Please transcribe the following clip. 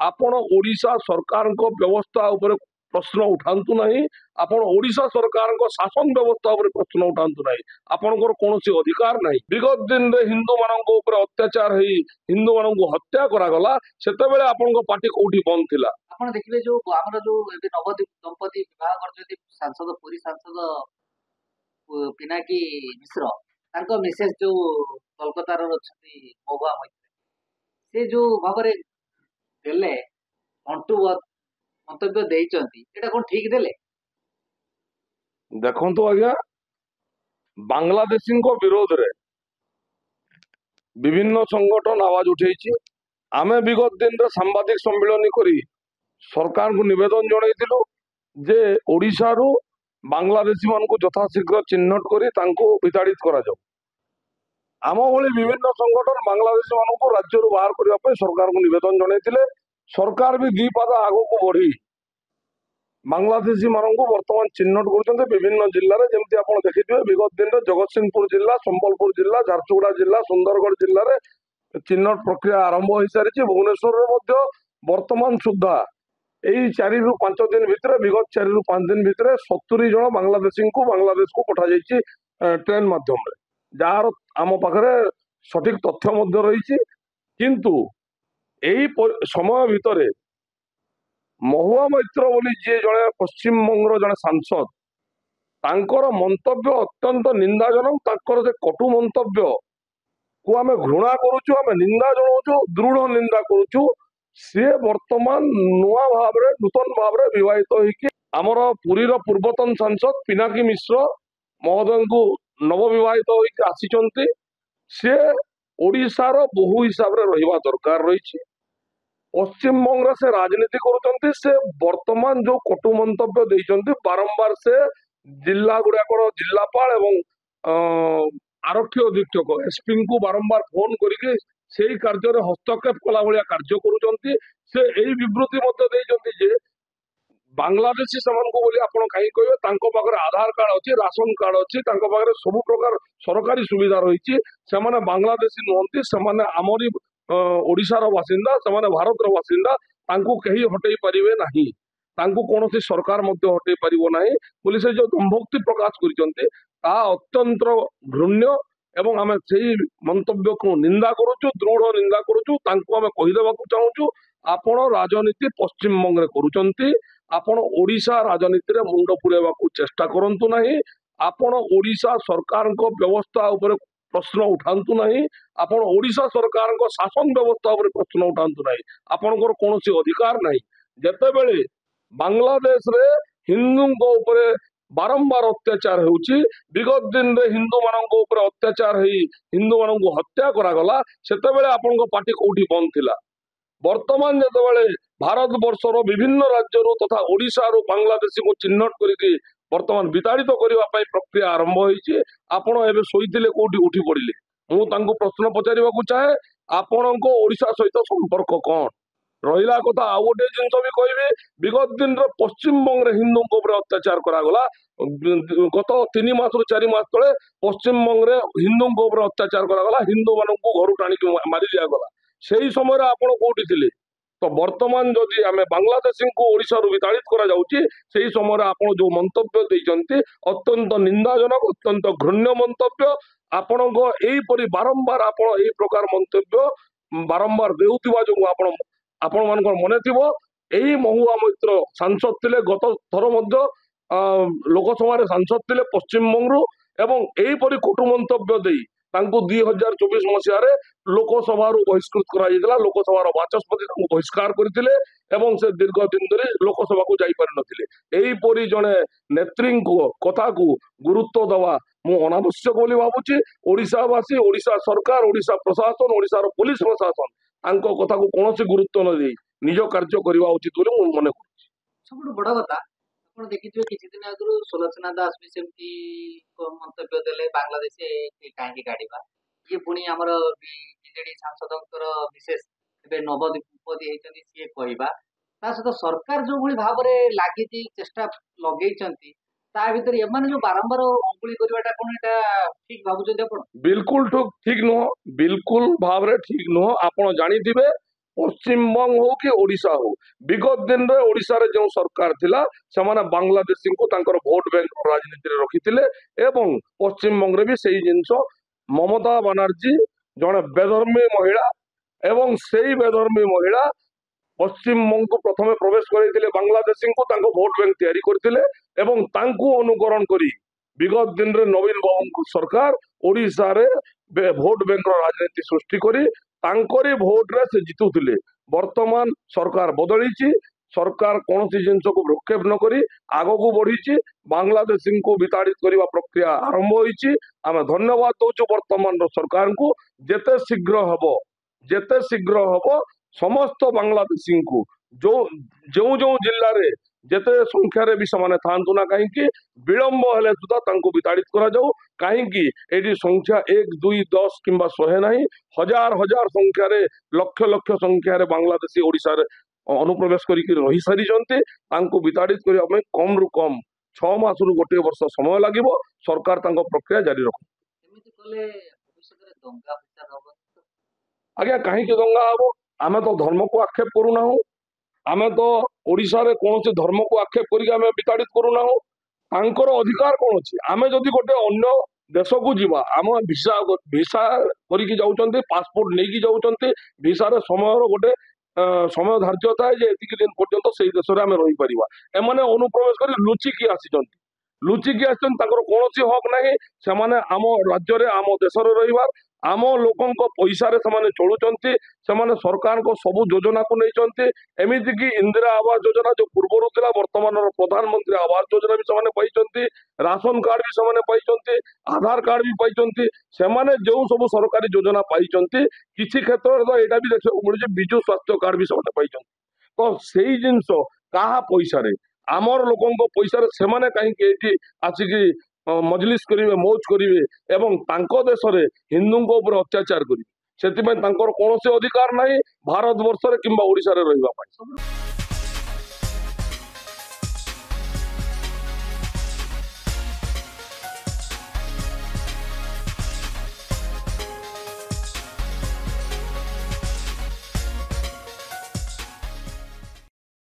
आपण ओडिशा सरकार व्यवस्था उपरे प्रश्न उठातु नहीं, आपण ओडिशा सरकार शासन व्यवस्था उपरे प्रश्न उठातु नहीं। आपणकर कौन अधिकार नहीं। विगत दिन में हिंदू मान अत्याचार हो हिंदू मान हत्या करागला सेतेबेले आपण पार्टी कौटी बंद थिला। ଆପଣ ଦେଖିବେ ଯୋଉ ଆମର ଯୋଉ ଏବେ ନବ ଦମ୍ପତି ବିବାହ କରିଛନ୍ତି ସାଂସଦ ପୁରୀ ସାଂସଦ ପିନାକୀ ମିଶ୍ର ତାଙ୍କ ମିସେସ୍ ଯୋଉ କୋଲକାତାର ଅଛନ୍ତି ମହୁଆ ମୈତ୍ରୀ ସେ ଯୋଉ ଭାବରେ ଦେଲେ ଅଣ୍ଟୁ ମନ୍ତବ୍ୟ ଦେଇଛନ୍ତି ଏଟା କଣ ଠିକ ଦେଲେ? देखो आज्ञा बांग्लादेशी विरोध रे विभिन्न संगठन आवाज उठे। आमे विगत दिन रे सांबादिक सम्मेलन करी सरकार को निवेदन जनइथिलु जे ओडिशा रु बांग्लादेशी मान को यथाशीघ्र चिन्हट करी तांको विताड़ित करा जाऊ। आम भली विभिन्न संगठन बांग्लादेशी मान को राज्य रु बाहर करबा पे सरकार को निवेदन जनइथिले। सरकार भी दी पादा आगो को बढ़ी बांग्लादेशी मान को वर्तमान चिन्हट कर विभिन्न जिले में जमी आप देखिए विगत दिन में जगतसिंहपुर जिला, संबलपुर जिला, झारसुगुड़ा जिला, सुंदरगढ़ जिले में चिन्हट प्रक्रिया आरंभ हो सारी। भुवनेश्वर वर्तमान सुधा यही 4 रु 5 दिन भितर विगत 4 रु 5 दिन भितर 70 जन बांग्लादेशी को बांग्लादेश को पठा जाइए ट्रेन माध्यम जार आम पाखे सठिक तथ्य रही। किंतु यही समय भितर महुआ मैत्र बोली जी जड़े पश्चिम बंगर जड़े सांसद तांकर मंतव्य अत्यंत निंदाजनक। तांकर जे कटु मंतव्य को आमे घृणा करुचु, आमे निंदा जनाऊचु, दृढ़ निंदा करुचु। सी वर्तमान नुआ भाव नूतन भाव विवाहित होइकी आमर पुरी पूर्वतन सांसद पिनाकी मिश्र महोदय को नवविवाहित होइकी आसीचंती। सी ओडिशार बहु हिसाब रे रहिबा दरकार रही। पश्चिम बंग से राजनीति करुचंती। से वर्तमान जो कटु मंतव्य देइचंती बारंबार से जिला गुड़ाक जिलापाल एवं आरक्षी अधीक्षक एसपी को बारंबार फोन करके से कार्य हस्तक्षेप कला भाया कार्य करुचंती। से यही विवृत्ति मध्य देइचंती जे बांग्लादेशी सेमानकु बोली आपण कहीं कहबे तांको पाखरे आधार कार्ड अछि, राशन कार्ड अछि, तांको पाखरे सब प्रकार सरकारी सुविधा रही। से माने बांग्लादेशी नुहंती, से माने आमरी ओडिशार बासिंदा, से माने भारतर बासिंदा। तांको कहीं हटई परिवे नाही, तांको कोनोसी सरकार मध्य हटई परिवो नाही बोली से जो दंभोक्ति प्रकाश करिसंते ता अत्यंत घृण्य। एवं आमे सेही मंतव्य को निंदा करूचु, दृढ़ निंदा करूचु। तांको आमे कहि देबाकू चाहूचु आपण राजनीति पश्चिम बंग रे करूचंती, आपण ओडिशा राजनीति रे मुंड पुरेबाकू चेष्टा करंतु नाही। आपण ओडिशा सरकार को व्यवस्था उपरे प्रश्न उठातु नहीं, आपण ओडिशा सरकार को शासन व्यवस्था उपरे प्रश्न उठातु नहीं। आपणकर कौन अधिकार नहीं। जेतेबेले बांग्लादेश रे हिंदू उपरे बारंबार अत्याचार होउची, विगत दिन रे हिंदू मानक उपरे अत्याचार होई हिंदू मानक हत्या करागला सेतेबेले आपणको पार्टी कोठी बंद थिला। वर्तमान जेतेबेले भारत वर्षर विभिन्न राज्य तथा ओडिशा रु बांग्लादेशी को चिन्हट करके वर्तमान विताड़ित करने प्रक्रिया आरंभ होइछि। आपण एबे सोइथिले कोठी उठी पड़िले। मु तांको प्रश्न पचारिबाकू चाहे आपण को ओडिशा सहित संपर्क कौन रहिला कथा। आ गोटे जिनस भी कहबे विगत दिन रे पश्चिम बंग रे हिंदू ऊपर अत्याचार करागला। गत 3 मास रु 4 मास तले पश्चिम बंग रे हिंदू ऊपर अत्याचार करागला, हिंदू मानक घर टाणी मारी दियागला। सेही समय आपण कोठी थिले? तो वर्तमान जदि आम बांग्लादेशी को ओडिशा रु विताड़ित करा जाउची सेही समय आपण जो मंतव्य देइचंती अत्यंत निंदाजनक, अत्यंत घृण्य मंतव्य। आपण को एही परि बारंबार आपण एही प्रकार मंतव्य बारंबार देउतिबा जो आपण मानकर मने थिबो एही महुआ मैत्र सांसद थिले। गत थर मध्य लोकसभा रे सांसद थिले पश्चिम बंग रु एवं एही परि कटु मंतव्य देई तांको 2024 मसीह रे लोकसभा बहिष्कृत करा। लोकसभा बाचस्पति बहिष्कार करथिले एवं से दीर्घ दिन धरी लोकसभा को जाई पारि नथिले। एही परि जने नेत्री को कथा को गुरुत्व दवा मु अनावश्यक बोली भाबुची। ओडिशावासी, ओडिशा सरकार, ओडिशा प्रशासन, ओडिशार पुलिस प्रशासन तांको कथा को कोनोसी गुरुत्व न देई निज कार्य करबा उचित बोली मु मने करूची। सबुठ बड़ कथा ଆପଣ ଦେଖିଥିବେ କିଛି ଦିନ ଆଗରୁ ସୁଲୋଚନା ଦାସ ବି ସେମିତି ମନ୍ତବ୍ୟ ଦେଲେ ବାଂଲାଦେଶ କାହିଁକି କାଢିବା। ଇଏ ପୁଣି ଆମର ବିଜେଡି ସାଂସଦଙ୍କର ବିଶେଷ ଏବେ ନବଦମ୍ପତି ହେଇଛନ୍ତି ସିଏ କହିବା। ତା ସହିତ ସରକାର ଯୋଉଭଳି ଭାବରେ ଲାଗିଛି ଚେଷ୍ଟା ଲଗେଇଛନ୍ତି ତା ଭିତରେ ଏମାନେ ଯୋଉ ବାରମ୍ବାର ଅଙ୍ଗୁଳି କରିବାଟା କଣ ଏଟା ଠିକ ଭାବୁଛନ୍ତି ଆପଣ? बिल्कुल ठीक नुह, बिल्कुल भाव ठीक नुह। आपण जानिथिबे पश्चिमबंग हो कि ओडिशा हो विगत दिन रे ओडिशा रे जो सरकार थिला सेमाने बांग्लादेशी को तांकर भोट बैंक राजनीति रे रखिथिले एवं पश्चिमबंग रे भी सेही जिंस ममता बनर्जी जने बेधर्मी महिला एवं सेही बेधर्मी महिला पश्चिमबंग को प्रथमे प्रवेश करैथिले बांग्लादेशी को तांको भोट बैंक तैयारी करथिले एवं तांको अनुकरण करी विगत दिन रे नवीन बाबू सरकार ओडिशा रे भोट बैंक राजनीति सृष्टि करी तांकरी भोट रे से जितुथिले वर्तमान सरकार बदलिची सरकार कौन सी जिनस को भ्रुक्षेप न करी आगो को बढ़ी बांग्लादेशी को विताड़ित करने प्रक्रिया आरंभ होईची आमे धन्यवाद दउछु वर्तमान सरकार को जेते शीघ्र हबो समस्त बांग्लादेशी को जो जो जो जिल्ला रे जेते संख्या रे भी समाने थांतु ना कहीं विलंब हेले सुधा तांको विताड़ित करा जाऊ कहीं एटी संख्या 1 2 10 किंबा 100 नहीं हजार हजार संख्या रे लक्ष लक्ष संख्या रे बांग्लादेशी ओडिशा रे अनुप्रवेश करिक रही सारी तांको विताड़ित करिया में कम रु कम 6 मास रु गोटे वर्ष समय लागिबो सरकार तांको प्रक्रिया जारी रखु एमिति कले भविष्य रे दंगा फसाद हबो आज्ञा कहीं दंगा हबो आमे तो धर्म को आक्षेप करू ना आमे तो ओडिशा रे कौन धर्म को आक्षेप करिक आमे विताड़ित करू ना तांकर अधिकार कौन अछि आमे जदि गोटे अन्य देश को जीवा आम भिसा भिसा करिक जाउचंती पासपोर्ट नेकी जाउचंती भिसा रे समय गोटे समय धार्य थाए जे एतिक दिन पर्यंत से देश रे आमे रही परिबा एमाने अनुप्रवेश करी लुचिकी आसिचंती कौन हक नहीं से आम राज्य रे आम देश रे रहिबार आम लोकों पैसा रे समाने चलुचंती समाने सरकार को सबु योजना को नहीं एमिति की इंदिरा आवास योजना जो पूर्व थिला वर्तमान प्रधानमंत्री आवास योजना भी समाने पाइचंती राशन कार्ड भी समाने पाइचंती आधार कार्ड भी पाइचंती सेमाने जो सब सरकारी योजना पाइचंती किछि क्षेत्र रे तो एटा भी देखियो मिलुचे बिजु स्वास्थ्य कार्ड भी समाने पाइचंती तो सेही जिंस काहा पैसा रे आमर लोकों पैसा रे सेमाने कहीं एठी आसिकी मजलिस करिवे मौज करिवे एवं तांको देश रे हिंदू ऊपर अत्याचार करिवे सेति में तांकर कोनोसी अधिकार नहीं भारत वर्ष रे किंबा ओडिशा रे रहिबा पाई